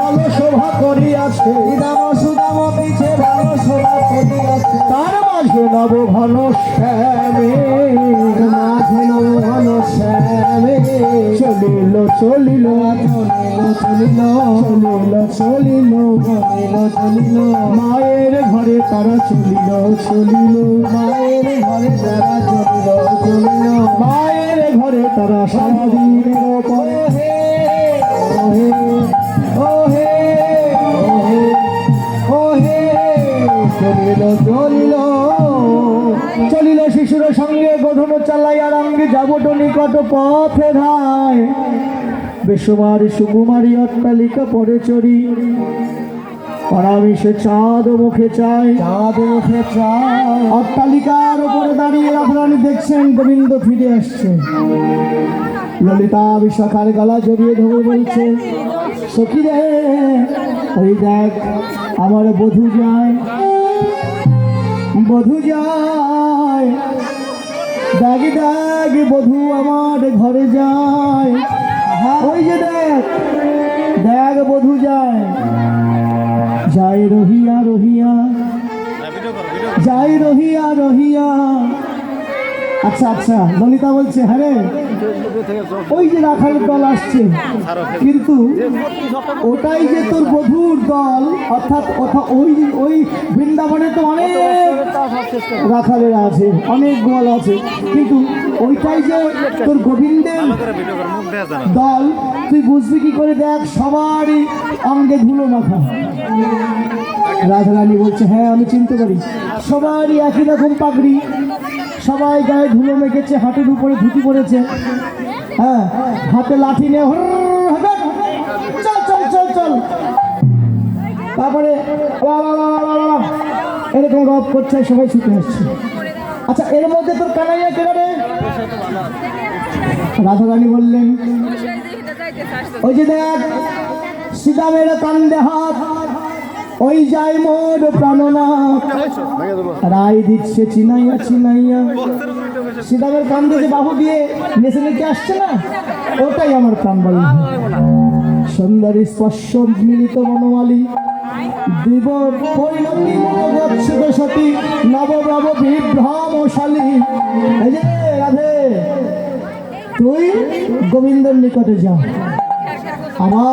ভালো শোভা করিয়াছে, শ্রীরাম সুদাম পিছে ভালো শোভা করিয়াছে, তার মাঝে নব ঘন শ্যামে, মাঝে নব ঘন শ্যামে, চলিল চলিল চলিল চলিল চলিল, মায়ের ঘরে তারা চলিল চলিল, মায়ের ঘরে তারা চলিল, মায়ের ঘরে তারা সারাদিনের পরে ওহে ওহে ওহে ওহে চলিল চলিল চলিল শিশুর সঙ্গে গধন চালাই আর অঙ্গে যাবট নিকট পথে ধায়, বেসুমারি সুকুমারী অট্টালিকা পরে চড়ি, অনামিষে চাঁদ মুখে চায়, চাঁদ মুখে চায়, অট্টালিকার উপরে দাঁড়িয়ে রাধারানী দেখছেন গোবিন্দ ফিরে আসছে। ললিতা বিশাখার গলা জড়িয়ে ধরে বলছে, সখী রে ওই দেখ আমার বধূ যায়, বধূ যায়, দেখ দেখ বধূ আমার ঘরে যায়, ওই যে দেখ দেখ বধূ যায়, যায় রহিয়া রহিয়া, যায় রহিয়া রহিয়া। আচ্ছা আচ্ছা, ললিতা বলছে হ্যাঁ রে ওই যে রাখালের দল আসছে, কিন্তু ওটাই যে তোর বধূর দল, অর্থাৎ ওই ওই বৃন্দাবনে তো অনেক রাখালের আছে, অনেক গোয়াল আছে, কিন্তু ওইটাই যে তোর গোবিন্দের দল তুই বুঝবি কি করে? দেখ সবারই অঙ্গে ধুলো মাখা। রাধারানী বলছে হ্যাঁ আমি চিনতে পারি, সবারই একই রকম পাগড়ি, সবাই গায়ে ধুলো মেখেছে, হাতের উপরে ধুতি পড়েছে, হ্যাঁ হাতে লাঠি নিয়ে চল চল চল চল, তারপরে এরকম রব করছে, সবাই ছুটে আসছে। আচ্ছা এর মধ্যে তোর কানাইয়া কেন রে? রাধারানী বললেন ওই যে দেখ সীতামের কান্দে হাত, ওই যাই মোর প্রাণনাথ, রায় দিচ্ছে চিনাইয়া চিনাইয়া, সীতামের কান্দে যে বাহু দিয়ে নেচে নেচে আসছে না, ওটাই আমার প্রাণ বন্ধু। সুন্দরী স্পর্শ মিলিত বনমালী, দিব পরিণতি মনোগচ্ছিত সতী, নবব্রব বিভ্রমশালী। এই যে রাধে তুই গোবিন্দের নিকটে যা, আমার